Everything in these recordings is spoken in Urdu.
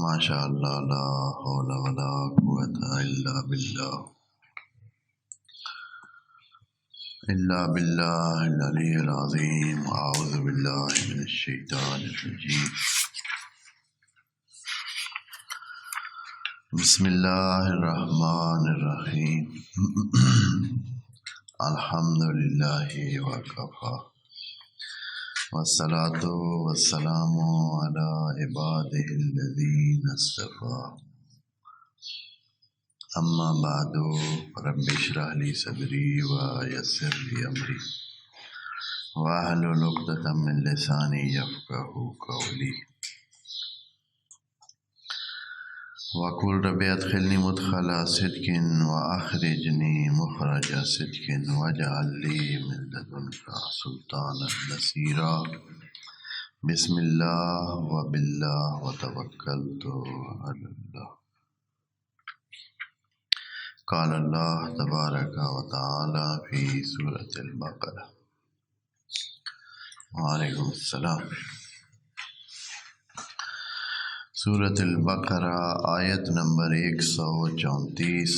ماشاء اللہ لا حول ولا قوۃ الا باللہ العلی العظیم. اعوذ باللہ من الشیطان الرجیم. بسم اللہ الرحمن الرحیم. الحمد للہ وکفی والصلاة والسلام علی عبادہ الذین اصطفی. اما بعد رب اشرح لی صدری ویسر لی امری واحلل عقدۃ من لسانی یفقہوا قولی. وقل رب ادخلنی مدخل صدق واخرجنی مخرج صدق واجعل لی من لدنک سلطانا نصیرا. بسم اللہ وباللہ وتوکلت علی اللہ. قال اللہ تبارک و تعالی فی سورۃ البقرہ. وعلیکم السلام. سورۃ البقرہ آیت نمبر 134.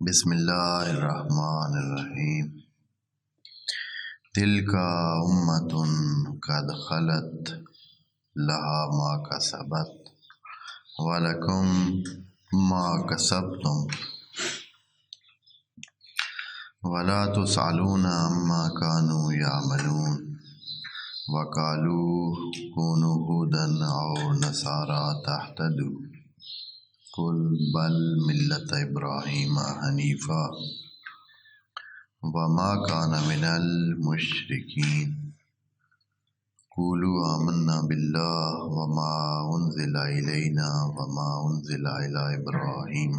بسم اللہ الرحمن الرحیم. تلک امۃ قد خلت لہا ما کسبت ولکم ما کسبتم ولا تسألون عما كانوا يعملون. وقالوا كونوا هودا أو نصارى تهتدوا قل بل ملة إبراهيم حنيفا وما كان من المشركين. قولوا آمنا بالله وما أنزل إلينا وما أنزل إلى إبراهيم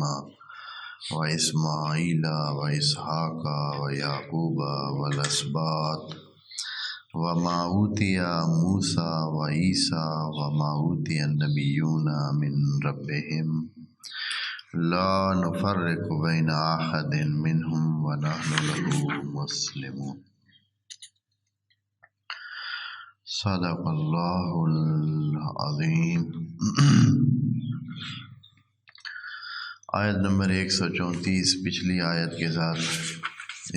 وإسماعيل وإسحاق ويعقوب والأسباط وما أوتي موسى وعيسى وما أوتي النبيون من ربهم لا نفرق بين أحد منهم ونحن له مسلمون. صدق اللہ العظیم. آیت نمبر 134 پچھلی آیت کے ساتھ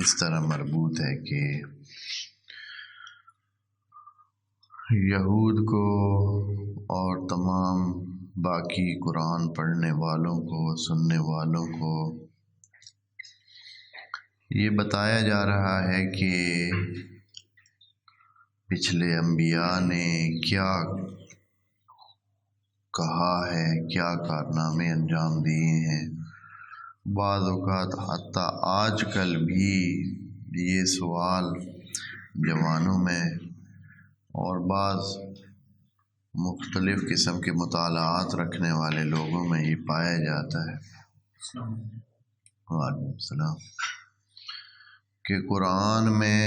اس طرح مربوط ہے کہ یہود کو اور تمام باقی قرآن پڑھنے والوں کو سننے والوں کو یہ بتایا جا رہا ہے کہ پچھلے انبیاء نے کیا کہا ہے، کیا کارنامے انجام دیے ہیں. بعض اوقات حتیٰ آج کل بھی یہ سوال جوانوں میں اور بعض مختلف قسم کے مطالعات رکھنے والے لوگوں میں یہ پایا جاتا ہے. وعلیکم السلام. کہ قرآن میں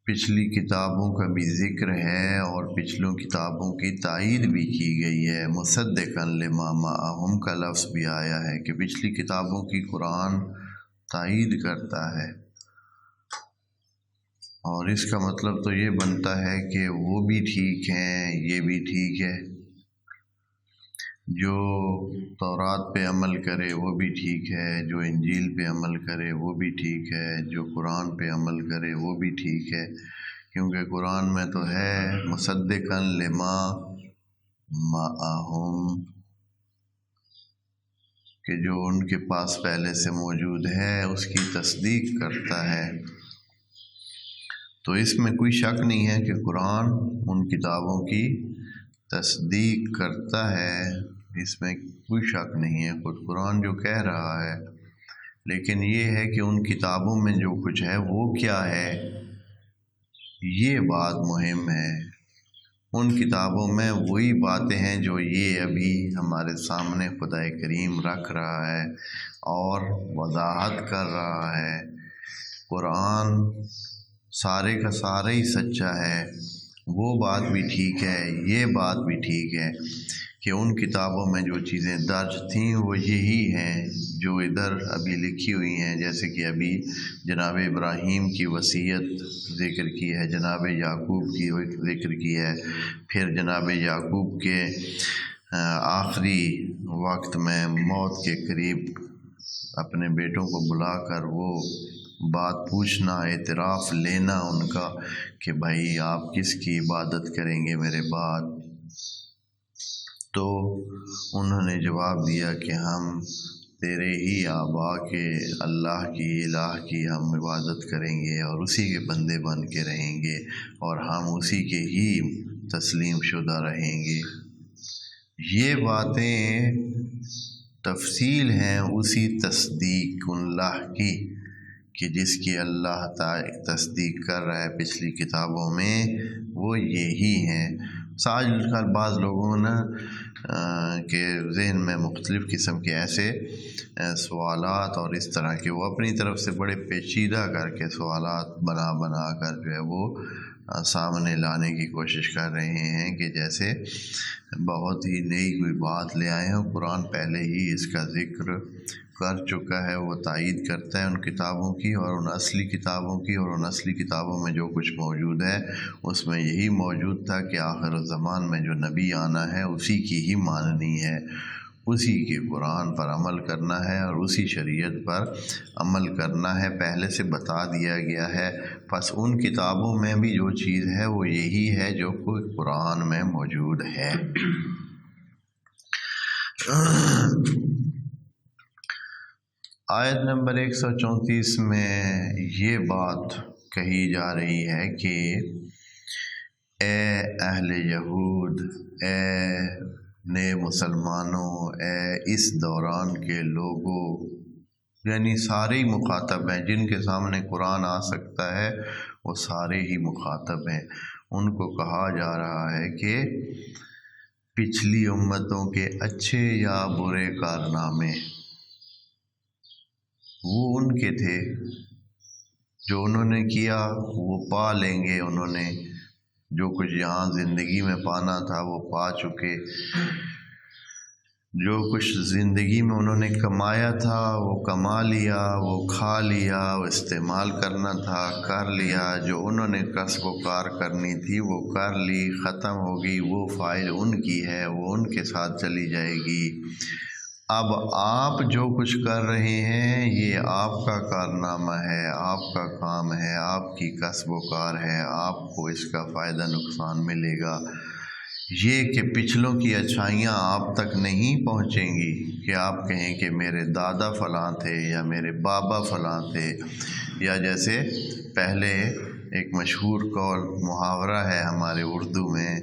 پچھلی کتابوں کا بھی ذکر ہے اور پچھلوں کتابوں کی تائید بھی کی گئی ہے. مصدقا لما معہم کا لفظ بھی آیا ہے کہ پچھلی کتابوں کی قرآن تائید کرتا ہے. اور اس کا مطلب تو یہ بنتا ہے کہ وہ بھی ٹھیک ہیں، یہ بھی ٹھیک ہے. جو تورات پہ عمل کرے وہ بھی ٹھیک ہے، جو انجیل پہ عمل کرے وہ بھی ٹھیک ہے، جو قرآن پہ عمل کرے وہ بھی ٹھیک ہے. کیونکہ قرآن میں تو ہے مصدقا لما معہم کہ جو ان کے پاس پہلے سے موجود ہے اس کی تصدیق کرتا ہے. تو اس میں کوئی شک نہیں ہے کہ قرآن ان کتابوں کی تصدیق کرتا ہے، اس میں کوئی شک نہیں ہے. خود قرآن جو کہہ رہا ہے، لیکن یہ ہے کہ ان کتابوں میں جو کچھ ہے وہ کیا ہے، یہ بات مہم ہے. ان کتابوں میں وہی باتیں ہیں جو یہ ابھی ہمارے سامنے خدا کریم رکھ رہا ہے اور وضاحت کر رہا ہے. قرآن سارے کا سارا ہی سچا ہے، وہ بات بھی ٹھیک ہے، یہ بات بھی ٹھیک ہے کہ ان کتابوں میں جو چیزیں درج تھیں وہ یہی ہیں جو ادھر ابھی لکھی ہوئی ہیں، جیسے کہ ابھی جناب ابراہیم کی وصیت ذکر کی ہے، جناب یعقوب کی ذکر کی ہے، پھر جناب یعقوب کے آخری وقت میں موت کے قریب اپنے بیٹوں کو بلا کر وہ بات پوچھنا، اعتراف لینا ان کا کہ بھائی آپ کس کی عبادت کریں گے میرے بعد، تو انہوں نے جواب دیا کہ ہم تیرے ہی آبا کے اللہ کی الہ کی ہم عبادت کریں گے اور اسی کے بندے بن کے رہیں گے اور ہم اسی کے ہی تسلیم شدہ رہیں گے۔ یہ باتیں تفصیل ہیں اسی تصدیق اللہ کی کہ جس کی اللہ تعالی تصدیق کر رہا ہے پچھلی کتابوں میں، وہ یہی ہیں۔ آج کل بعض لوگوں نے کے ذہن میں مختلف قسم کے ایسے سوالات اور اس طرح کے وہ اپنی طرف سے بڑے پیچیدہ کر کے سوالات بنا کر جو ہے وہ سامنے لانے کی کوشش کر رہے ہیں کہ جیسے بہت ہی نئی کوئی بات لے آئے ہیں۔ قرآن پہلے ہی اس کا ذکر کر چکا ہے، وہ تائید کرتا ہے ان کتابوں کی اور ان اصلی کتابوں کی، اور ان اصلی کتابوں میں جو کچھ موجود ہے اس میں یہی موجود تھا کہ آخر الزمان میں جو نبی آنا ہے اسی کی ہی ماننی ہے، اسی کے قرآن پر عمل کرنا ہے اور اسی شریعت پر عمل کرنا ہے، پہلے سے بتا دیا گیا ہے۔ پس ان کتابوں میں بھی جو چیز ہے وہ یہی ہے جو کوئی قرآن میں موجود ہے۔ آیت نمبر 134 میں یہ بات کہی جا رہی ہے کہ اے اہل یہود، اے نئے مسلمانوں، اے اس دوران کے لوگوں، یعنی سارے ہی مخاطب ہیں، جن کے سامنے قرآن آ سکتا ہے وہ سارے ہی مخاطب ہیں۔ ان کو کہا جا رہا ہے کہ پچھلی امتوں کے اچھے یا برے کارنامے وہ ان کے تھے، جو انہوں نے کیا وہ پا لیں گے، انہوں نے جو کچھ یہاں زندگی میں پانا تھا وہ پا چکے، جو کچھ زندگی میں انہوں نے کمایا تھا وہ کما لیا، وہ کھا لیا، وہ استعمال کرنا تھا کر لیا، جو انہوں نے کسب و کار کرنی تھی وہ کر لی، ختم ہو گئی، وہ فائل ان کی ہے، وہ ان کے ساتھ چلی جائے گی۔ اب آپ جو کچھ کر رہے ہیں یہ آپ کا کارنامہ ہے، آپ کا کام ہے، آپ کی کسب و کار ہے، آپ کو اس کا فائدہ نقصان ملے گا۔ یہ کہ پچھلوں کی اچھائیاں آپ تک نہیں پہنچیں گی کہ آپ کہیں کہ میرے دادا فلاں تھے یا میرے بابا فلاں تھے، یا جیسے پہلے ایک مشہور قول محاورہ ہے ہمارے اردو میں،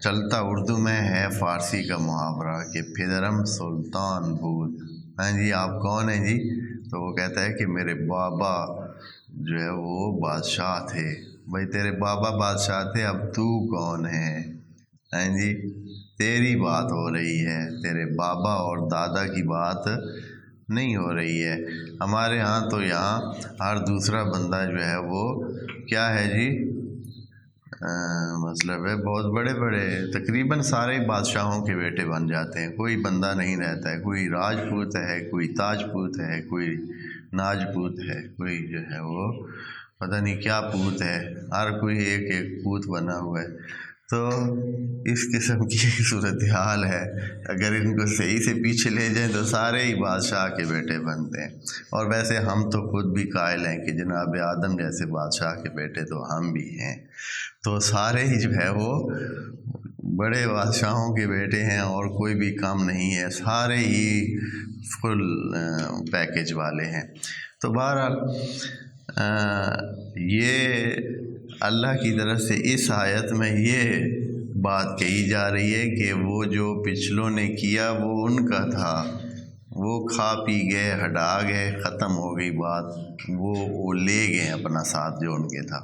چلتا اردو میں ہے فارسی کا محاورہ کہ پدرم سلطان بود، ہاں جی آپ کون ہیں جی؟ تو وہ کہتا ہے کہ میرے بابا جو ہے وہ بادشاہ تھے۔ بھائی تیرے بابا بادشاہ تھے، اب تو کون ہے؟ ہاں جی تیری بات ہو رہی ہے، تیرے بابا اور دادا کی بات نہیں ہو رہی ہے۔ ہمارے ہاں تو یہاں ہر دوسرا بندہ جو ہے وہ کیا ہے جی، مطلب ہے بہت بڑے بڑے تقریباً سارے بادشاہوں کے بیٹے بن جاتے ہیں، کوئی بندہ نہیں رہتا ہے، کوئی راجپوت ہے، کوئی تاجپوت ہے، کوئی ناجپوت ہے، کوئی جو ہے وہ پتہ نہیں کیا پوت ہے، ہر کوئی ایک ایک پوت بنا ہوا ہے۔ تو اس قسم کی صورتحال ہے، اگر ان کو صحیح سے پیچھے لے جائیں تو سارے ہی بادشاہ کے بیٹے بنتے ہیں، اور ویسے ہم تو خود بھی قائل ہیں کہ جناب آدم جیسے بادشاہ کے بیٹے تو ہم بھی ہیں، تو سارے ہی جو ہے وہ بڑے بادشاہوں کے بیٹے ہیں اور کوئی بھی کم نہیں ہے، سارے ہی فل پیکج والے ہیں۔ تو بہرحال یہ اللہ کی طرف سے اس آیت میں یہ بات کہی جا رہی ہے کہ وہ جو پچھلوں نے کیا وہ ان کا تھا، وہ کھا پی گئے، ہٹا گئے، ختم ہو گئی بات، وہ لے گئے اپنا ساتھ جو ان کے تھا۔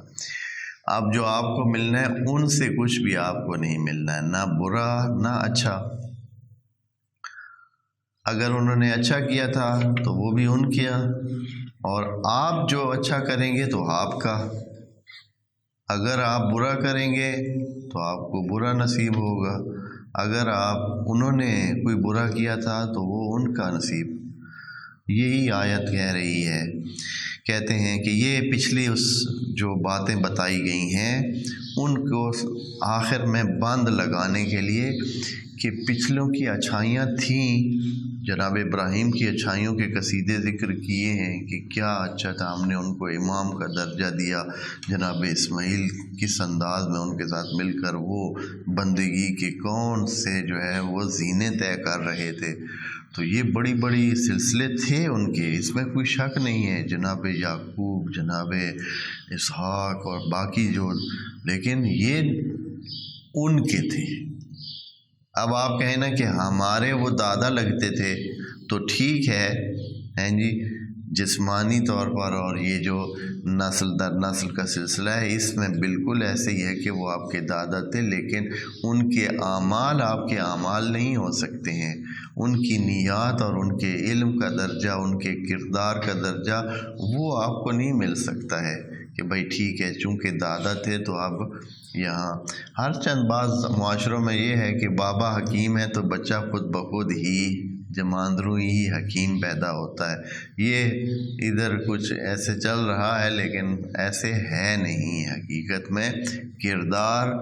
اب جو آپ کو ملنا ہے ان سے کچھ بھی آپ کو نہیں ملنا ہے، نہ برا نہ اچھا۔ اگر انہوں نے اچھا کیا تھا تو وہ بھی ان کیا، اور آپ جو اچھا کریں گے تو آپ کا، اگر آپ برا کریں گے تو آپ کو برا نصیب ہوگا۔ اگر انہوں نے کوئی برا کیا تھا تو وہ ان کا نصیب۔ یہی آیت کہہ رہی ہے، کہتے ہیں کہ یہ پچھلی جو باتیں بتائی گئی ہیں ان کو آخر میں بند لگانے کے لیے کہ پچھلوں کی اچھائیاں تھیں، جناب ابراہیم کی اچھائیوں کے قصیدے ذکر کیے ہیں کہ کیا اچھا تھا، ہم نے ان کو امام کا درجہ دیا، جناب اسماعیل کس انداز میں ان کے ساتھ مل کر وہ بندگی کے کون سے جو ہے وہ زینے طے کر رہے تھے۔ تو یہ بڑی بڑی سلسلے تھے ان کے، اس میں کوئی شک نہیں ہے، جناب یعقوب، جناب اسحاق اور باقی جو، لیکن یہ ان کے تھے۔ اب آپ کہیں نا کہ ہمارے وہ دادا لگتے تھے تو ٹھیک ہے ہیں جی، جسمانی طور پر، اور یہ جو نسل در نسل کا سلسلہ ہے اس میں بالکل ایسے ہی ہے کہ وہ آپ کے دادا تھے، لیکن ان کے اعمال آپ کے اعمال نہیں ہو سکتے ہیں، ان کی نیات اور ان کے علم کا درجہ، ان کے کردار کا درجہ وہ آپ کو نہیں مل سکتا ہے کہ بھائی ٹھیک ہے چونکہ دادا تھے تو اب یہاں ہر چند بعض معاشروں میں یہ ہے کہ بابا حکیم ہے تو بچہ خود بخود ہی جماندرو ہی حکیم پیدا ہوتا ہے۔ یہ ادھر کچھ ایسے چل رہا ہے لیکن ایسے ہے نہیں، حقیقت میں کردار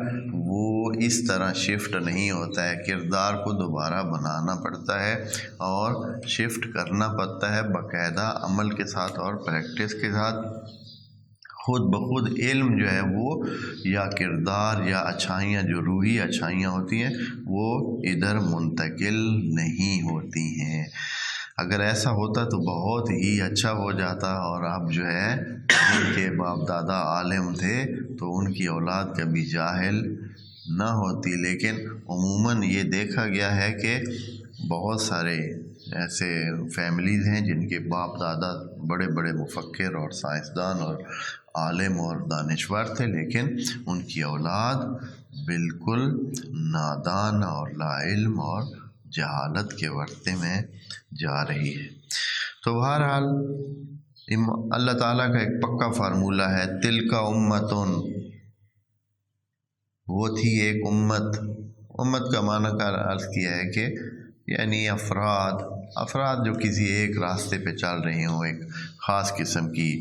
وہ اس طرح شفٹ نہیں ہوتا ہے، کردار کو دوبارہ بنانا پڑتا ہے اور شفٹ کرنا پڑتا ہے باقاعدہ عمل کے ساتھ اور پریکٹس کے ساتھ۔ خود بخود علم جو ہے وہ یا کردار یا اچھائیاں جو روحی اچھائیاں ہوتی ہیں وہ ادھر منتقل نہیں ہوتی ہیں۔ اگر ایسا ہوتا تو بہت ہی اچھا ہو جاتا، اور اب جو ہے جن کے باپ دادا عالم تھے تو ان کی اولاد کبھی جاہل نہ ہوتی، لیکن عموماً یہ دیکھا گیا ہے کہ بہت سارے ایسے فیملیز ہیں جن کے باپ دادا بڑے بڑے مفکر اور سائنسدان اور عالم اور دانشور تھے، لیکن ان کی اولاد بالکل نادان اور لا علم اور جہالت کے ورطے میں جا رہی ہے۔ تو بہرحال اللہ تعالیٰ کا ایک پکا فارمولہ ہے، تلک امتن، وہ تھی ایک امت۔ امت کا معنی کا عرض کیا ہے کہ یعنی افراد جو کسی ایک راستے پہ چل رہے ہوں، ایک خاص قسم کی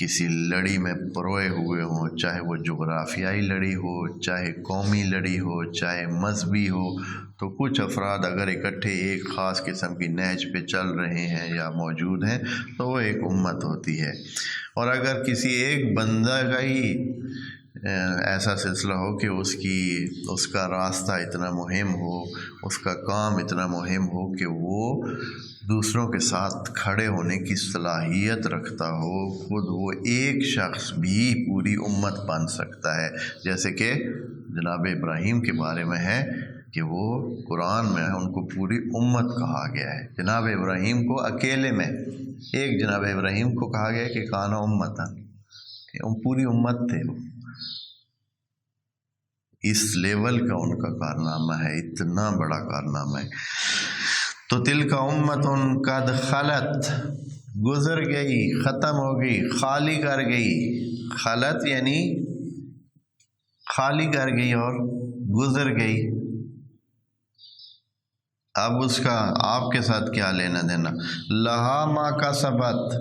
کسی لڑی میں پروئے ہوئے ہوں، چاہے وہ جغرافیائی لڑی ہو، چاہے قومی لڑی ہو، چاہے مذہبی ہو، تو کچھ افراد اگر اکٹھے ایک خاص قسم کی نہج پہ چل رہے ہیں یا موجود ہیں تو وہ ایک امت ہوتی ہے۔ اور اگر کسی ایک بندہ کا ہی ایسا سلسلہ ہو کہ اس کا راستہ اتنا مہم ہو، اس کا کام اتنا مہم ہو کہ وہ دوسروں کے ساتھ کھڑے ہونے کی صلاحیت رکھتا ہو، خود وہ ایک شخص بھی پوری امت بن سکتا ہے، جیسے کہ جناب ابراہیم کے بارے میں ہے کہ وہ قرآن میں ان کو پوری امت کہا گیا ہے۔ جناب ابراہیم کو اکیلے میں ایک جناب ابراہیم کو کہا گیا کہ کانا امتن، پوری امت تھے، اس لیول کا ان کا کارنامہ ہے، اتنا بڑا کارنامہ ہے۔ تو تلک امتن قد خلت، گزر گئی، ختم ہو گئی، خالی کر گئی، خلت یعنی خالی کر گئی اور گزر گئی۔ اب اس کا آپ کے ساتھ کیا لینا دینا؟ لہا ما کسبت،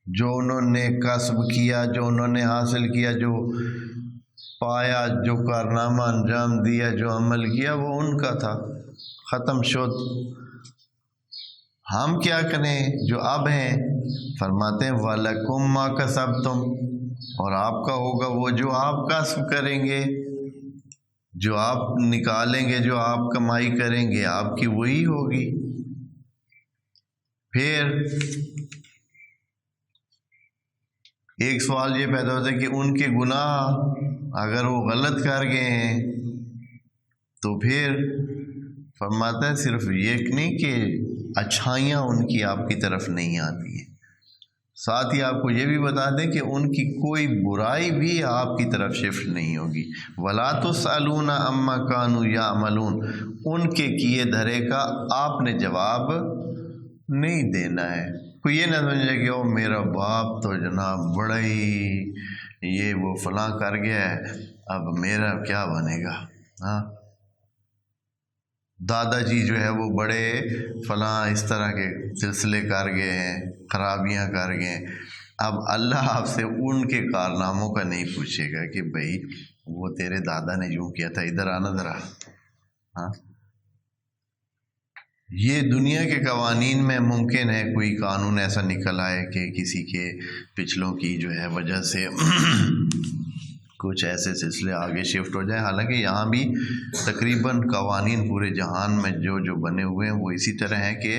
جو انہوں نے کسب کیا، جو انہوں نے حاصل کیا، جو پایا، جو کارنامہ انجام دیا، جو عمل کیا، وہ ان کا تھا، ختم شد۔ ہم کیا کریں جو اب ہیں؟ فرماتے ہیں وَلَكُمْ مَا كَسَبْتُمْ، اور آپ کا ہوگا وہ جو آپ کسب کریں گے، جو آپ نکالیں گے، جو آپ کمائی کریں گے، آپ کی وہی ہوگی۔ پھر ایک سوال یہ پیدا ہوتا ہے کہ ان کے گناہ اگر وہ غلط کر گئے ہیں تو پھر فرماتا ہے صرف یہ نہیں کہ اچھائیاں ان کی آپ کی طرف نہیں آتی ہیں، ساتھ ہی آپ کو یہ بھی بتا دیں کہ ان کی کوئی برائی بھی آپ کی طرف شفٹ نہیں ہوگی۔ وَلَا تُسْأَلُونَ عَمَّا كَانُوا يَعْمَلُونَ، ان کے کیے دھرے کا آپ نے جواب نہیں دینا ہے۔ کوئی یہ نہ سمجھے کہ او میرا باپ تو جناب بڑا ہی یہ وہ فلاں کر گیا ہے، اب میرا کیا بنے گا۔ ہاں، دادا جی جو ہے وہ بڑے فلاں اس طرح کے سلسلے کر گئے ہیں، خرابیاں کر گئے ہیں۔ اب اللہ آپ سے ان کے کارناموں کا نہیں پوچھے گا کہ بھئی وہ تیرے دادا نے یوں کیا تھا، ادھر آنا ذرا۔ ہاں، یہ دنیا کے قوانین میں ممکن ہے کوئی قانون ایسا نکل آئے کہ کسی کے پچھلوں کی جو ہے وجہ سے کچھ ایسے سلسلے آگے شفٹ ہو جائیں، حالانکہ یہاں بھی تقریباً قوانین پورے جہان میں جو بنے ہوئے ہیں وہ اسی طرح ہیں کہ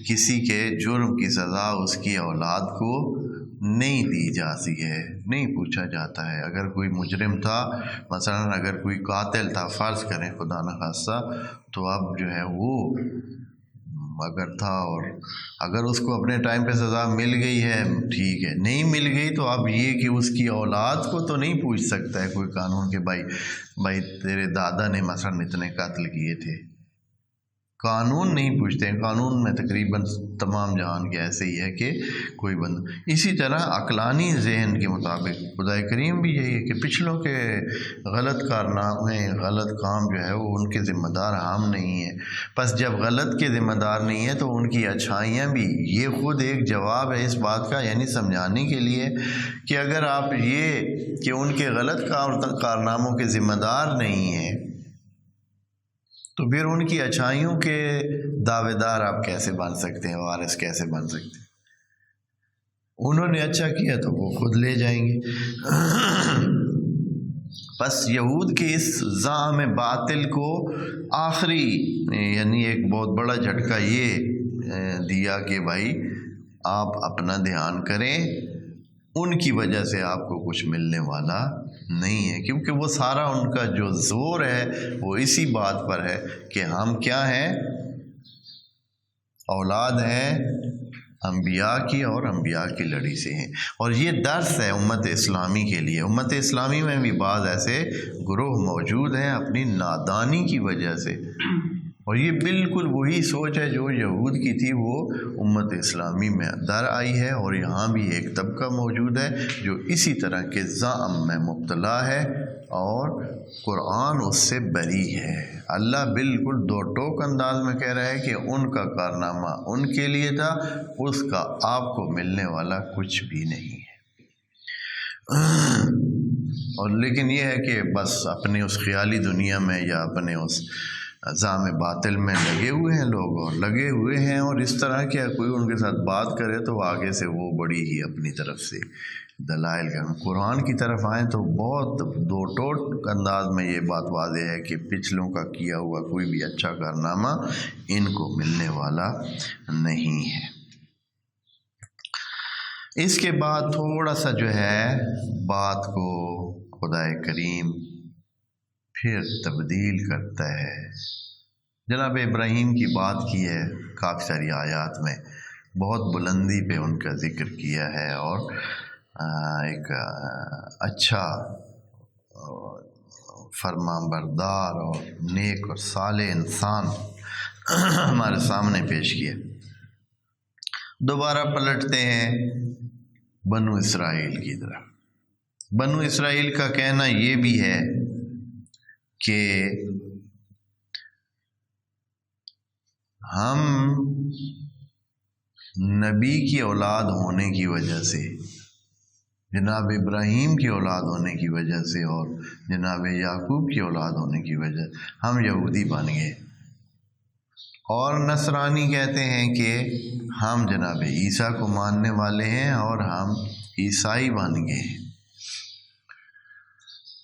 کسی کے جرم کی سزا اس کی اولاد کو نہیں دی جاتی ہے، نہیں پوچھا جاتا ہے۔ اگر کوئی مجرم تھا، مثلا اگر کوئی قاتل تھا، فرض کریں خدا نخواستہ، تو اب جو ہے وہ اگر تھا اور اگر اس کو اپنے ٹائم پہ سزا مل گئی ہے ٹھیک ہے، نہیں مل گئی تو اب یہ کہ اس کی اولاد کو تو نہیں پوچھ سکتا ہے کوئی قانون کہ بھائی تیرے دادا نے مثلا اتنے قتل کیے تھے۔ قانون نہیں پوچھتے ہیں، قانون میں تقریباً تمام جہان کے ایسے ہی ہے کہ کوئی بند۔ اسی طرح عقلانی ذہن کے مطابق خدا کریم بھی یہی ہے کہ پچھلوں کے غلط کارنامے، غلط کام جو ہے وہ ان کے ذمہ دار ہم نہیں ہیں۔ بس جب غلط کے ذمہ دار نہیں ہیں تو ان کی اچھائیاں بھی، یہ خود ایک جواب ہے اس بات کا، یعنی سمجھانے کے لیے کہ اگر آپ یہ کہ ان کے غلط کارناموں کے ذمہ دار نہیں ہیں تو پھر ان کی اچھائیوں کے دعوے دار آپ کیسے بن سکتے ہیں، وارث کیسے بن سکتے ہیں؟ انہوں نے اچھا کیا تو وہ خود لے جائیں گے۔ بس یہود کے اس زعم باطل کو آخری یعنی ایک بہت بڑا جھٹکا یہ دیا کہ بھائی آپ اپنا دھیان کریں، ان کی وجہ سے آپ کو کچھ ملنے والا نہیں ہے، کیونکہ وہ سارا ان کا جو زور ہے وہ اسی بات پر ہے کہ ہم کیا ہیں، اولاد ہیں انبیاء کی اور انبیاء کی لڑی سے ہیں۔ اور یہ درس ہے امت اسلامی کے لیے۔ امت اسلامی میں بھی بعض ایسے گروہ موجود ہیں اپنی نادانی کی وجہ سے، اور یہ بالکل وہی سوچ ہے جو یہود کی تھی وہ امت اسلامی میں در آئی ہے، اور یہاں بھی ایک طبقہ موجود ہے جو اسی طرح کے زعم میں مبتلا ہے، اور قرآن اس سے بری ہے۔ اللہ بالکل دو ٹوک انداز میں کہہ رہا ہے کہ ان کا کارنامہ ان کے لیے تھا، اس کا آپ کو ملنے والا کچھ بھی نہیں ہے۔ اور لیکن یہ ہے کہ بس اپنے اس خیالی دنیا میں یا اپنے اس زعم باطل میں لگے ہوئے ہیں لوگ، اور لگے ہوئے ہیں، اور اس طرح کیا کوئی ان کے ساتھ بات کرے تو آگے سے وہ بڑی ہی اپنی طرف سے دلائل کا۔ قرآن کی طرف آئیں تو بہت دو ٹوک انداز میں یہ بات واضح ہے کہ پچھلوں کا کیا ہوا کوئی بھی اچھا کارنامہ ان کو ملنے والا نہیں ہے۔ اس کے بعد تھوڑا سا جو ہے بات کو خدا کریم پھر تبدیل کرتا ہے۔ جناب ابراہیم کی بات کی ہے کافی ساری آیات میں، بہت بلندی پہ ان کا ذکر کیا ہے، اور ایک اچھا فرما بردار اور نیک اور صالح انسان ہمارے سامنے پیش کیا۔ دوبارہ پلٹتے ہیں بنو اسرائیل کی طرف۔ بنو اسرائیل کا کہنا یہ بھی ہے کہ ہم نبی کی اولاد ہونے کی وجہ سے، جناب ابراہیم کی اولاد ہونے کی وجہ سے اور جناب یعقوب کی اولاد ہونے کی وجہ سے ہم یہودی بن گئے، اور نصرانی کہتے ہیں کہ ہم جناب عیسیٰ کو ماننے والے ہیں اور ہم عیسائی بن گئے ہیں۔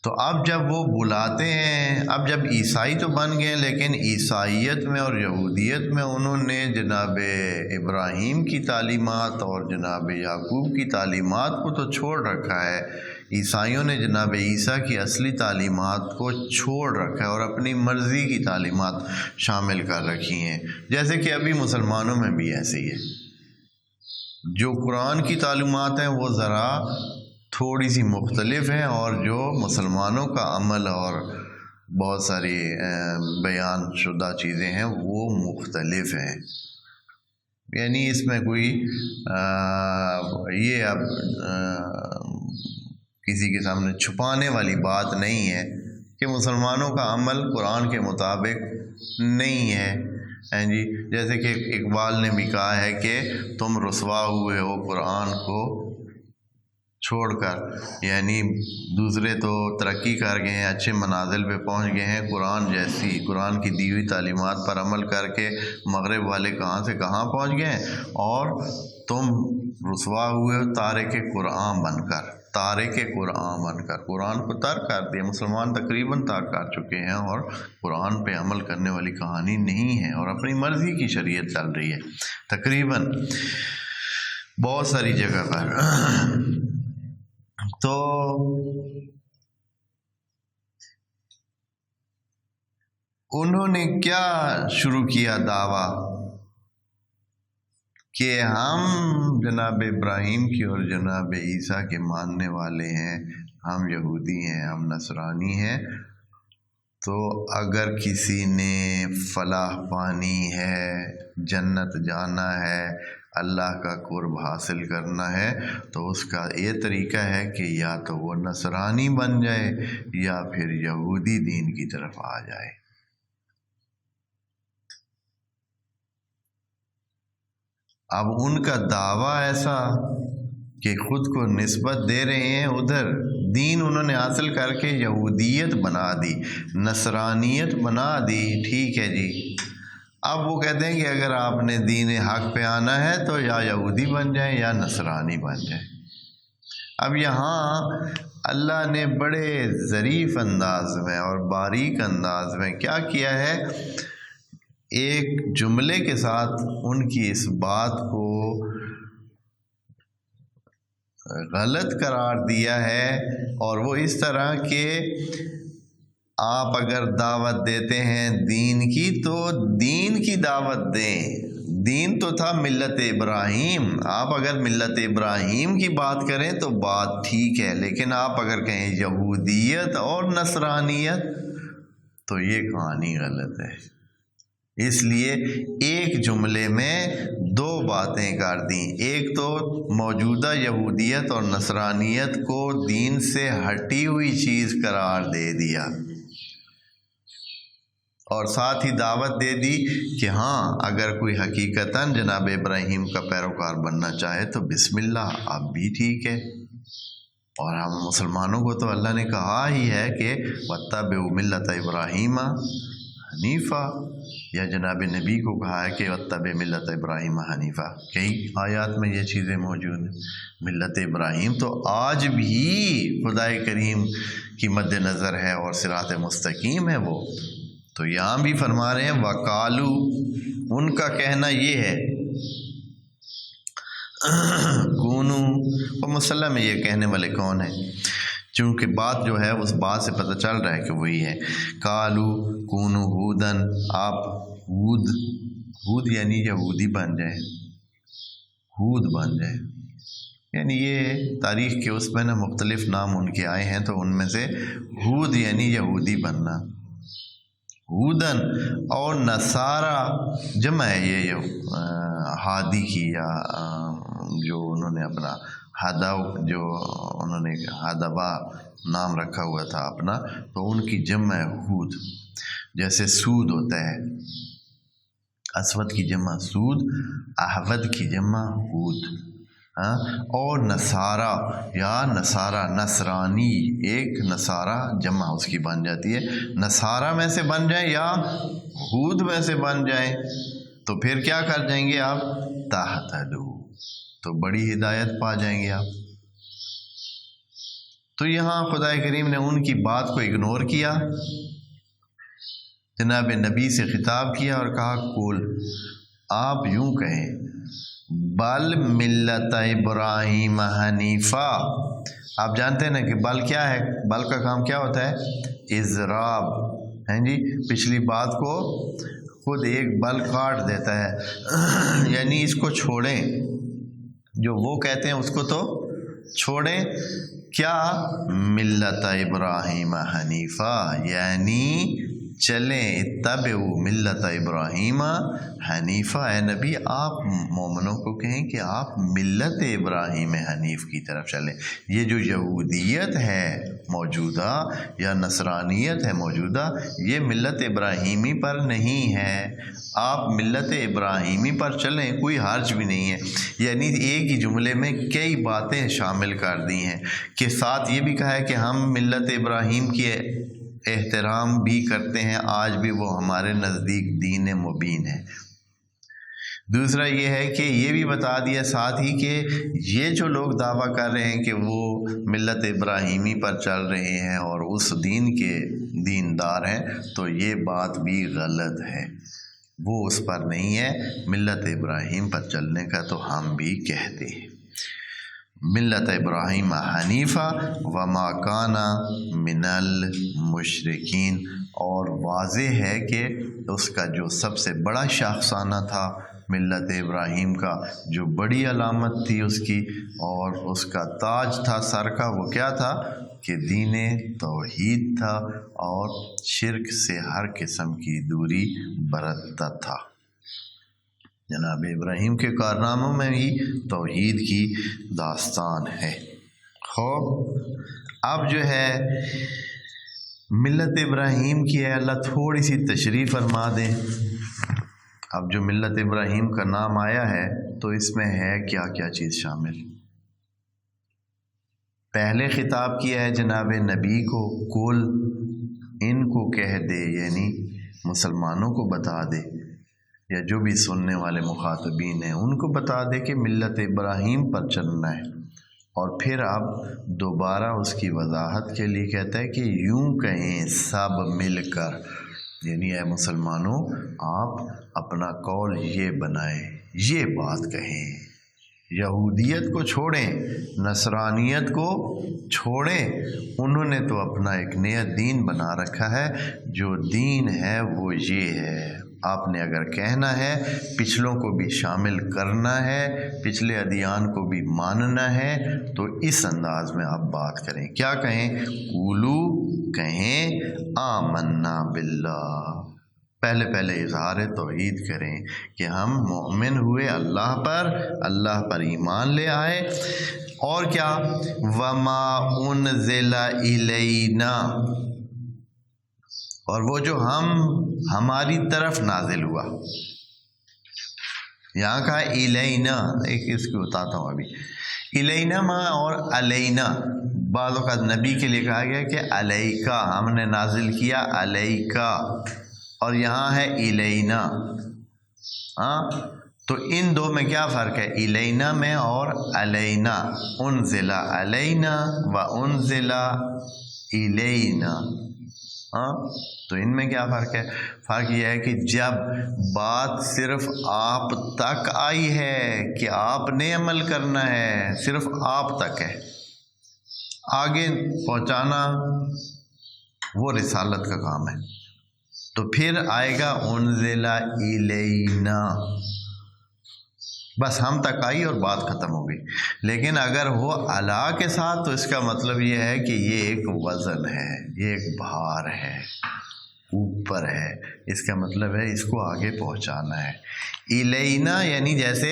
تو اب جب وہ بلاتے ہیں، اب جب عیسائی تو بن گئے لیکن عیسائیت میں اور یہودیت میں انہوں نے جناب ابراہیم کی تعلیمات اور جناب یعقوب کی تعلیمات کو تو چھوڑ رکھا ہے، عیسائیوں نے جناب عیسیٰ کی اصلی تعلیمات کو چھوڑ رکھا ہے اور اپنی مرضی کی تعلیمات شامل کر رکھی ہیں، جیسے کہ ابھی مسلمانوں میں بھی ایسے ہی ہے۔ جو قرآن کی تعلیمات ہیں وہ ذرا تھوڑی سی مختلف ہیں، اور جو مسلمانوں کا عمل اور بہت ساری بیان شدہ چیزیں ہیں وہ مختلف ہیں۔ یعنی اس میں کوئی یہ اب کسی کے سامنے چھپانے والی بات نہیں ہے کہ مسلمانوں کا عمل قرآن کے مطابق نہیں ہے، ہیں جی، جیسے کہ اقبال نے بھی کہا ہے کہ تم رسوا ہوئے ہو قرآن کو چھوڑ کر، یعنی دوسرے تو ترقی کر گئے ہیں، اچھے منازل پہ پہنچ گئے ہیں، قرآن کی دی ہوئی تعلیمات پر عمل کر کے مغرب والے کہاں سے کہاں پہنچ گئے ہیں، اور تم رسوا ہوئے ہو تارک قرآن بن کر، قرآن کو ترک کر دیا۔ مسلمان تقریباً ترک کر چکے ہیں اور قرآن پہ عمل کرنے والی کہانی نہیں ہے، اور اپنی مرضی کی شریعت چل رہی ہے تقریباً بہت ساری جگہ پر۔ تو انہوں نے کیا شروع کیا دعویٰ کہ ہم جناب ابراہیم کی اور جناب عیسیٰ کے ماننے والے ہیں، ہم یہودی ہیں، ہم نصرانی ہیں، تو اگر کسی نے فلاح پانی ہے، جنت جانا ہے، اللہ کا قرب حاصل کرنا ہے، تو اس کا یہ طریقہ ہے کہ یا تو وہ نصرانی بن جائے یا پھر یہودی دین کی طرف آ جائے۔ اب ان کا دعویٰ ایسا کہ خود کو نسبت دے رہے ہیں ادھر، دین انہوں نے حاصل کر کے یہودیت بنا دی، نصرانیت بنا دی، ٹھیک ہے جی۔ اب وہ کہتے ہیں کہ اگر آپ نے دین حق پہ آنا ہے تو یا یہودی بن جائیں یا نصرانی بن جائیں۔ اب یہاں اللہ نے بڑے ظریف انداز میں اور باریک انداز میں کیا کیا ہے، ایک جملے کے ساتھ ان کی اس بات کو غلط قرار دیا ہے، اور وہ اس طرح کہ آپ اگر دعوت دیتے ہیں دین کی تو دین کی دعوت دیں، دین تو تھا ملت ابراہیم، آپ اگر ملت ابراہیم کی بات کریں تو بات ٹھیک ہے، لیکن آپ اگر کہیں یہودیت اور نصرانیت تو یہ کہانی غلط ہے۔ اس لیے ایک جملے میں دو باتیں کر دیں، ایک تو موجودہ یہودیت اور نصرانیت کو دین سے ہٹی ہوئی چیز قرار دے دیا، اور ساتھ ہی دعوت دے دی کہ ہاں اگر کوئی حقیقتاً جناب ابراہیم کا پیروکار بننا چاہے تو بسم اللہ، اب بھی ٹھیک ہے۔ اور ہم مسلمانوں کو تو اللہ نے کہا ہی ہے کہ وَاتَّبِعُوا مِلَّةَ إِبْرَاهِيمَ حنیفہ، یا جناب نبی کو کہا ہے کہ وَاتَّبِعْ مِلَّةَ إِبْرَاهِيمَ حنیفہ، کئی آیات میں یہ چیزیں موجود ہیں۔ ملت ابراہیم تو آج بھی خدائے کریم کی مد نظر ہے اور صراط مستقیم ہے وہ، تو یہاں بھی فرما رہے ہیں وَقَالُوا، ان کا کہنا یہ ہے، کونو، اور مسلم میں یہ کہنے والے کون ہیں، چونکہ بات جو ہے اس بات سے پتہ چل رہا ہے کہ وہی ہے۔ کالو کونو ہودن، آپ ہود یعنی یہودی بن جائیں، ہود بن جائیں، یعنی یہ تاریخ کے اس میں نا مختلف نام ان کے آئے ہیں، تو ان میں سے ہود یعنی یہودی بننا، ہودن، اور نصارا جمع ہے یہ ہادی کی، یا جو انہوں نے اپنا جو انہوں نے ہادبا نام رکھا ہوا تھا اپنا، تو ان کی جمع ہے ہود، جیسے سود ہوتا ہے، اسود کی جمع سود، احود کی جمع ہود، اور نصارا یا نصارا، نصرانی، ایک نصارا جمع اس کی بن جاتی ہے، نصارا میں سے بن جائیں یا ہود میں سے بن جائیں تو پھر کیا کر جائیں گے آپ، تہتدوا، تو بڑی ہدایت پا جائیں گے آپ۔ تو یہاں خدا کریم نے ان کی بات کو اگنور کیا، جناب نبی سے خطاب کیا اور کہا کل، آپ یوں کہیں، بل ملت ابراہیم حنیفہ۔ آپ جانتے ہیں نا کہ بل کیا ہے، بل کا کام کیا ہوتا ہے، اضراب، ہیں جی، پچھلی بات کو خود ایک بل کاٹ دیتا ہے، یعنی اس کو چھوڑیں، جو وہ کہتے ہیں اس کو تو چھوڑیں، کیا، ملت ابراہیم حنیفہ، یعنی چلیں اتبعوا ملت ابراہیم حنیفہ، اے نبی آپ مومنوں کو کہیں کہ آپ ملت ابراہیم حنیف کی طرف چلیں۔ یہ جو یہودیت ہے موجودہ یا نصرانیت ہے موجودہ، یہ ملت ابراہیمی پر نہیں ہے، آپ ملت ابراہیمی پر چلیں، کوئی حرج بھی نہیں ہے۔ یعنی ایک ہی جملے میں کئی باتیں شامل کر دی ہیں کہ ساتھ یہ بھی کہا ہے کہ ہم ملت ابراہیم کی احترام بھی کرتے ہیں، آج بھی وہ ہمارے نزدیک دین مبین ہے۔ دوسرا یہ ہے کہ یہ بھی بتا دیا ساتھ ہی کہ یہ جو لوگ دعویٰ کر رہے ہیں کہ وہ ملت ابراہیمی پر چل رہے ہیں اور اس دین کے دیندار ہیں، تو یہ بات بھی غلط ہے، وہ اس پر نہیں ہے۔ ملت ابراہیم پر چلنے کا تو ہم بھی کہتے ہیں، ملت ابراہیم حنیفہ وما کان من المشرکین، اور واضح ہے کہ اس کا جو سب سے بڑا شاخسانہ تھا ملت ابراہیم کا، جو بڑی علامت تھی اس کی اور اس کا تاج تھا سر کا، وہ کیا تھا کہ دین توحید تھا اور شرک سے ہر قسم کی دوری برتتا تھا۔ جناب ابراہیم کے کارناموں میں بھی توحید کی داستان ہے۔ خوب اب جو ہے ملت ابراہیم کی ہے، اللہ تھوڑی سی تشریح فرما دیں۔ اب جو ملت ابراہیم کا نام آیا ہے تو اس میں ہے کیا کیا چیز شامل؟ پہلے خطاب کیا ہے جناب نبی کو، کل ان کو کہہ دے، یعنی مسلمانوں کو بتا دے یا جو بھی سننے والے مخاطبین ہیں ان کو بتا دے کہ ملت ابراہیم پر چلنا ہے، اور پھر اب دوبارہ اس کی وضاحت کے لیے کہتا ہے کہ یوں کہیں سب مل کر، یعنی اے مسلمانوں آپ اپنا قول یہ بنائیں، یہ بات کہیں، یہودیت کو چھوڑیں، نصرانیت کو چھوڑیں، انہوں نے تو اپنا ایک نیا دین بنا رکھا ہے، جو دین ہے وہ یہ ہے۔ آپ نے اگر کہنا ہے پچھلوں کو بھی شامل کرنا ہے، پچھلے ادیان کو بھی ماننا ہے، تو اس انداز میں آپ بات کریں۔ کیا کہیں؟ قولو کہیں آمنا باللہ، پہلے اظہار توحید کریں کہ ہم مومن ہوئے اللہ پر ایمان لے آئے، اور کیا وما انزل الینا، اور وہ جو ہماری طرف نازل ہوا، یہاں کہا الینا، ایک اس کو بتاتا ہوں ابھی، الینا ما اور علینا، بعض اوقات نبی کے لیے کہا گیا کہ علیکا، ہم نے نازل کیا علیکا، اور یہاں ہے الینا، تو ان دو میں کیا فرق ہے؟ الینا میں اور علینا، انزل علینا و انزل الینا، تو ان میں کیا فرق ہے؟ فرق یہ ہے کہ جب بات صرف آپ تک آئی ہے کہ آپ نے عمل کرنا ہے، صرف آپ تک ہے، آگے پہنچانا وہ رسالت کا کام ہے، تو پھر آئے گا انزل الینا، بس ہم تک آئی اور بات ختم ہو گئی۔ لیکن اگر ہو علا کے ساتھ تو اس کا مطلب یہ ہے کہ یہ ایک وزن ہے، یہ ایک بھار ہے، اوپر ہے، اس کا مطلب ہے اس کو آگے پہنچانا ہے۔ الینا یعنی جیسے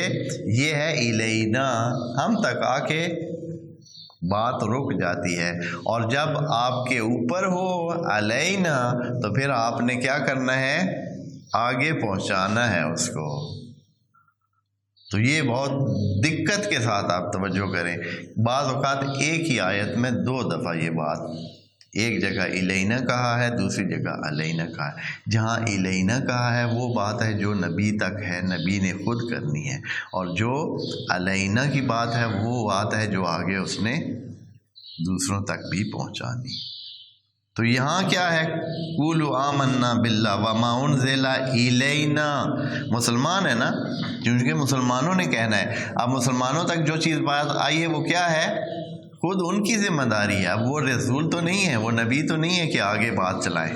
یہ ہے الینا، ہم تک آ کے بات رک جاتی ہے، اور جب آپ کے اوپر ہو علینا تو پھر آپ نے کیا کرنا ہے؟ آگے پہنچانا ہے اس کو۔ تو یہ بہت دقت کے ساتھ آپ توجہ کریں، بعض اوقات ایک ہی آیت میں دو دفعہ یہ بات، ایک جگہ الینا کہا ہے، دوسری جگہ علینا کہا ہے۔ جہاں الینا کہا ہے وہ بات ہے جو نبی تک ہے، نبی نے خود کرنی ہے، اور جو علینا کی بات ہے وہ بات ہے جو آگے اس نے دوسروں تک بھی پہنچانی۔ تو یہاں کیا ہے؟ قولوا آمنا باللہ وما انزل الینا، مسلمان ہے نا، کیونکہ مسلمانوں نے کہنا ہے۔ اب مسلمانوں تک جو چیز بات آئی ہے وہ کیا ہے؟ خود ان کی ذمہ داری ہے، اب وہ رسول تو نہیں ہے، وہ نبی تو نہیں ہے کہ آگے بات چلائیں،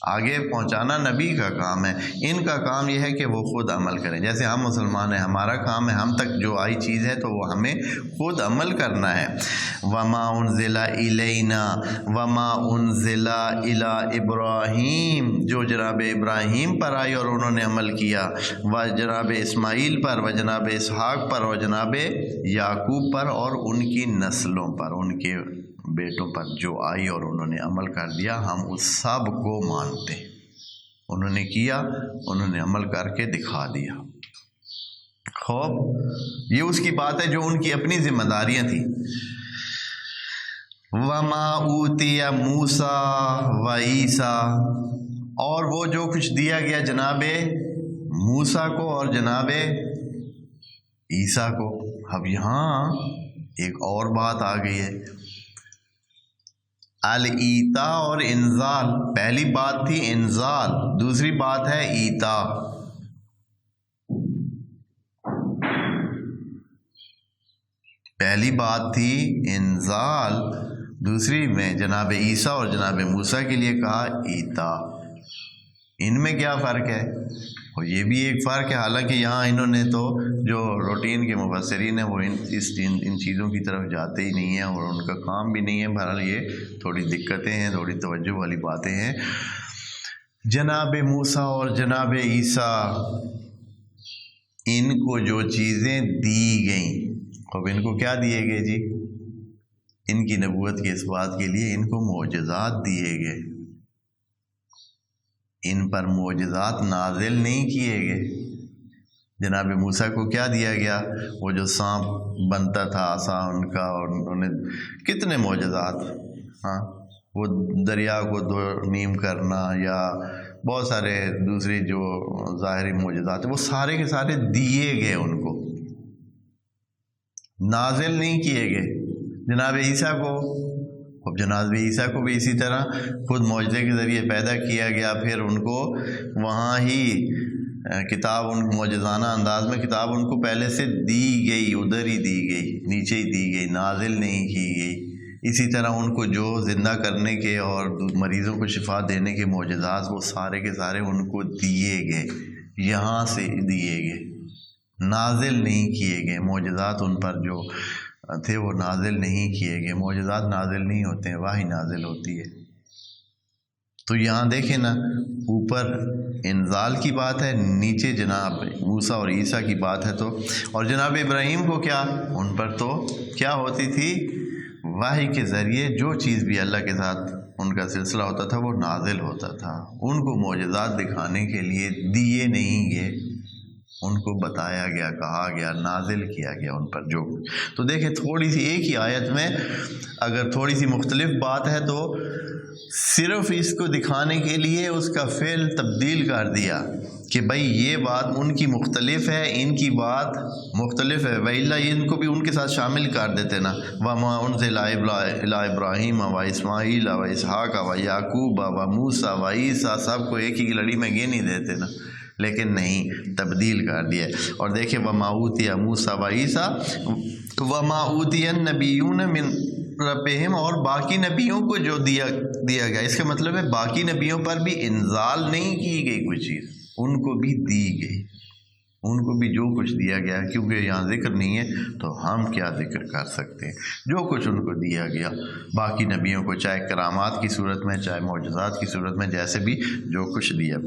آگے پہنچانا نبی کا کام ہے، ان کا کام یہ ہے کہ وہ خود عمل کریں۔ جیسے ہم مسلمان ہیں، ہمارا کام ہے ہم تک جو آئی چیز ہے تو وہ ہمیں خود عمل کرنا ہے۔ وما انزل الینا وما انزل الی ابراہیم، جو جناب ابراہیم پر آئی اور انہوں نے عمل کیا، و جناب اسماعیل پر، و جناب اسحاق پر، و جناب یعقوب پر، اور ان کی نسلوں پر، ان کے بیٹوں پر جو آئی اور انہوں نے عمل کر دیا، ہم اس سب کو مانتے ہیں۔ انہوں نے کیا، انہوں نے عمل کر کے دکھا دیا۔ خوب یہ اس کی بات ہے جو ان کی اپنی ذمہ داریاں تھیں۔ وما اوتی موسیٰ و عیسیٰ، اور وہ جو کچھ دیا گیا جناب موسیٰ کو اور جناب عیسیٰ کو۔ اب یہاں ایک اور بات آ گئی ہے، الایتاء اور انزال۔ پہلی بات تھی انزال، دوسری بات ہے ایتاء۔ پہلی بات تھی انزال، دوسری میں جناب عیسیٰ اور جناب موسیٰ کے لیے کہا ایتاء۔ ان میں کیا فرق ہے؟ اور یہ بھی ایک فرق ہے، حالانکہ یہاں انہوں نے تو جو روٹین کے مفسرین ہیں وہ ان چیزوں کی طرف جاتے ہی نہیں ہیں اور ان کا کام بھی نہیں ہے۔ بہرحال یہ تھوڑی دقتیں ہیں، تھوڑی توجہ والی باتیں ہیں۔ جناب موسیٰ اور جناب عیسیٰ، ان کو جو چیزیں دی گئیں، اب ان کو کیا دیے گئے جی؟ ان کی نبوت کے اس بات کے لیے ان کو معجزات دیے گئے۔ ان پر معجزات نازل نہیں کیے گئے۔ جناب موسیٰ کو کیا دیا گیا؟ وہ جو سانپ بنتا تھا عصا ان کا، اور انہوں نے کتنے معجزات، ہاں وہ دریا کو دو نیم کرنا یا بہت سارے دوسری جو ظاہری معجزات ہیں، وہ سارے کے سارے دیے گئے، ان کو نازل نہیں کیے گئے۔ جناب عیسیٰ کو، اب جناب عیسیٰ کو بھی اسی طرح خود معجزے کے ذریعے پیدا کیا گیا، پھر ان کو وہاں ہی کتاب، ان معجزانہ انداز میں کتاب ان کو پہلے سے دی گئی، ادھر ہی دی گئی، نیچے ہی دی گئی، نازل نہیں کی گئی۔ اسی طرح ان کو جو زندہ کرنے کے اور مریضوں کو شفا دینے کے معجزات، وہ سارے کے سارے ان کو دیے گئے، یہاں سے دیے گئے، نازل نہیں کیے گئے۔ معجزات ان پر جو تھے وہ نازل نہیں کیے گئے۔ معجزات نازل نہیں ہوتے ہیں، وحی نازل ہوتی ہے۔ تو یہاں دیکھیں نا، اوپر انزال کی بات ہے، نیچے جناب موسیٰ اور عیسیٰ کی بات ہے۔ تو اور جناب ابراہیم کو کیا، ان پر تو کیا ہوتی تھی؟ وحی کے ذریعے جو چیز بھی اللہ کے ساتھ ان کا سلسلہ ہوتا تھا وہ نازل ہوتا تھا۔ ان کو معجزات دکھانے کے لیے دیے نہیں گئے، ان کو بتایا گیا، کہا گیا، نازل کیا گیا ان پر جو۔ تو دیکھیں تھوڑی سی ایک ہی آیت میں اگر تھوڑی سی مختلف بات ہے تو صرف اس کو دکھانے کے لیے اس کا فعل تبدیل کر دیا کہ بھائی یہ بات ان کی مختلف ہے، ان کی بات مختلف ہے، وَإِلَّا ان کو بھی ان کے ساتھ شامل کر دیتے نا۔ وَمَا أُنزِلَ إِلَىٰ إِبْرَاهِيمَ وَإِسْمَاعِيلَ وَإِسْحَاقَ وَيَعْقُوبَ وَمُوسَىٰ وَعِيسَىٰ، سب کو ایک ہی لڑی میں گن ہی دیتے نا، لیکن نہیں، تبدیل کر دیا۔ اور دیکھیں وَمَا أُوتِيَ مُوسَىٰ وَعِيسَىٰ وَمَا أُوتِيَ النَّبِيُّونَ مِن ربہم، اور باقی نبیوں کو جو دیا گیا، اس کا مطلب ہے باقی نبیوں پر بھی انزال نہیں کی گئی کوئی چیز، ان کو بھی دی گئی، ان کو بھی جو کچھ دیا گیا۔ کیونکہ یہاں ذکر نہیں ہے تو ہم کیا ذکر کر سکتے ہیں؟ جو کچھ ان کو دیا گیا باقی نبیوں کو، چاہے کرامات کی صورت میں، چاہے معجزات کی صورت میں، جیسے بھی جو کچھ دیا۔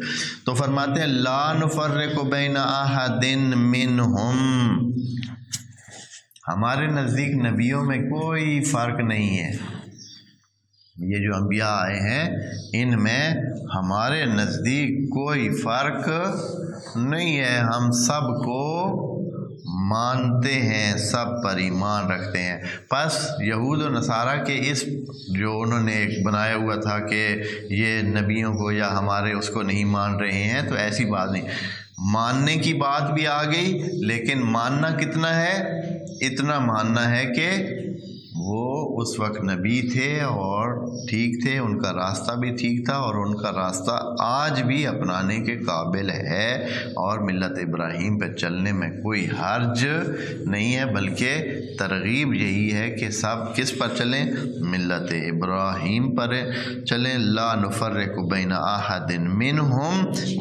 تو فرماتے ہیں لا نفرق بین احد منہم، ہمارے نزدیک نبیوں میں کوئی فرق نہیں ہے۔ یہ جو انبیاء آئے ہیں ان میں ہمارے نزدیک کوئی فرق نہیں ہے، ہم سب کو مانتے ہیں، سب پر ایمان رکھتے ہیں۔ پس یہود و نصارہ کے اس جو انہوں نے ایک بنایا ہوا تھا کہ یہ نبیوں کو یا ہمارے اس کو نہیں مان رہے ہیں، تو ایسی بات نہیں، ماننے کی بات بھی آ گئی، لیکن ماننا کتنا ہے؟ اتنا ماننا ہے کہ وہ اس وقت نبی تھے اور ٹھیک تھے، ان کا راستہ بھی ٹھیک تھا اور ان کا راستہ آج بھی اپنانے کے قابل ہے، اور ملت ابراہیم پہ چلنے میں کوئی حرج نہیں ہے، بلکہ ترغیب یہی ہے کہ سب کس پر چلیں؟ ملت ابراہیم پر چلیں۔ لا نفرق بین احد منہم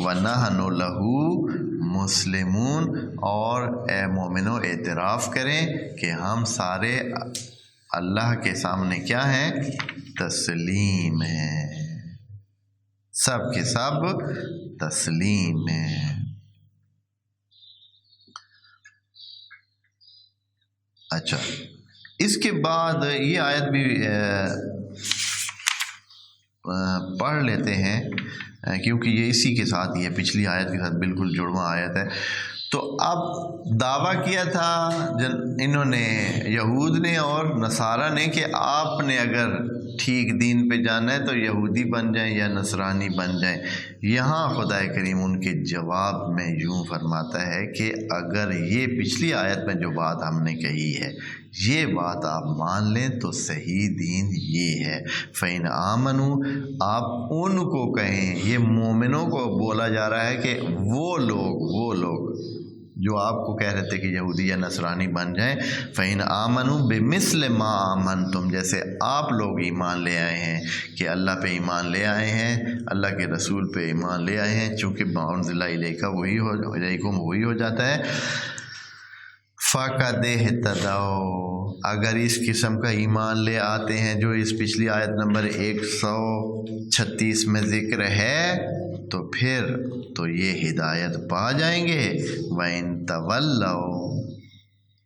ونحن لہ مسلمون، اور اے مومنو اعتراف کریں کہ ہم سارے اللہ کے سامنے کیا ہیں؟ تسلیم ہیں، سب کے سب تسلیم ہیں۔ اچھا، اس کے بعد یہ آیت بھی پڑھ لیتے ہیں کیونکہ یہ اسی کے ساتھ ہی ہے، پچھلی آیت کے ساتھ بالکل جڑواں آیت ہے۔ تو اب دعویٰ کیا تھا انہوں نے، یہود نے اور نصارہ نے، کہ آپ نے اگر ٹھیک دین پہ جانا ہے تو یہودی بن جائیں یا نصرانی بن جائیں۔ یہاں خدا کریم ان کے جواب میں یوں فرماتا ہے کہ اگر یہ پچھلی آیت میں جو بات ہم نے کہی ہے یہ بات آپ مان لیں تو صحیح دین یہ ہے۔ فَإِنْ آمَنُوا، آپ ان کو کہیں، یہ مومنوں کو بولا جا رہا ہے کہ وہ لوگ جو آپ کو کہہ رہے تھے کہ یہودی یا نصرانی بن جائیں، فَإِنْ آمَنُوا بِمِثْلِ مَا آمَنْتُمْ، جیسے آپ لوگ ایمان لے آئے ہیں، کہ اللہ پہ ایمان لے آئے ہیں، اللہ کے رسول پہ ایمان لے آئے ہیں، چونکہ مَا الیکم وہی ہو جاتا ہے۔ فَقَدِ اهْتَدَوْا، اگر اس قسم کا ایمان لے آتے ہیں جو اس پچھلی آیت نمبر 136 میں ذکر ہے، تو پھر تو یہ ہدایت پا جائیں گے۔ وَإِن تَوَلَّوْا،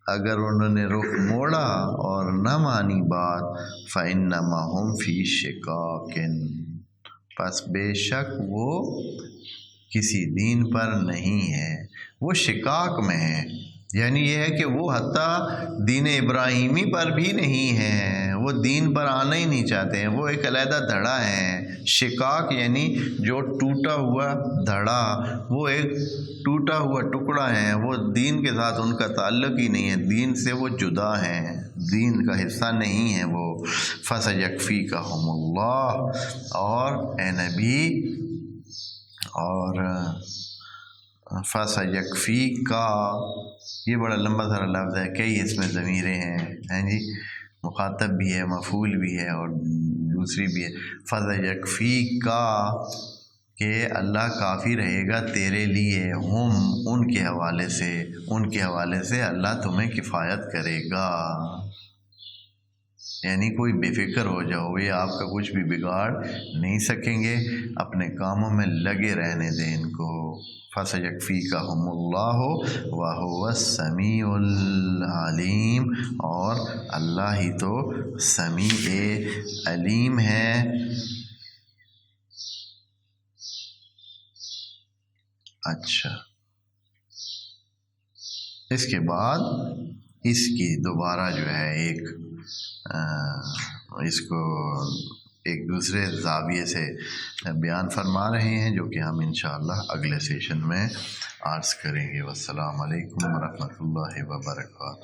اگر انہوں نے رخ موڑا اور نہ مانی بات، فَإِنَّمَا هُمْ فِي شِقَاقٍ، پس بے شک وہ کسی دین پر نہیں ہے، وہ شقاق میں ہے، یعنی یہ ہے کہ وہ حتیٰ دین ابراہیمی پر بھی نہیں ہیں، وہ دین پر آنا ہی نہیں چاہتے ہیں، وہ ایک علیحدہ دھڑا ہے۔ شقاق یعنی جو ٹوٹا ہوا دھڑا، وہ ایک ٹوٹا ہوا ٹکڑا ہے، وہ دین کے ساتھ ان کا تعلق ہی نہیں ہے، دین سے وہ جدا ہیں، دین کا حصہ نہیں ہے وہ۔ فَسَيَكْفِيكَهُمُ اللَّهُ، اور اے نبی، اور فَسَيَكْفِيكَ، یہ بڑا لمبا سارا لفظ ہے، کئی اس میں ضمیریں ہیں جی، مخاطب بھی ہے، مفعول بھی ہے اور دوسری بھی ہے۔ فَسَيَكْفِيكَ، کہ اللہ کافی رہے گا تیرے لیے، ہم ان کے حوالے سے اللہ تمہیں کفایت کرے گا، یعنی کوئی بے فکر ہو جاؤ، یہ آپ کا کچھ بھی بگاڑ نہیں سکیں گے، اپنے کاموں میں لگے رہنے دیں ان کو۔ فَسَيَكْفِيكَهُمُ اللَّهُ وَهُوَ السَّمِيعُ الْعَلِيمُ، اور اللہ ہی تو سمیع علیم ہے۔ اچھا، اس کے بعد اس کی دوبارہ جو ہے اس کو ایک دوسرے زاویے سے بیان فرما رہے ہیں، جو کہ ہم انشاءاللہ اگلے سیشن میں عرض کریں گے۔ والسلام علیکم ورحمۃ اللہ وبرکاتہ۔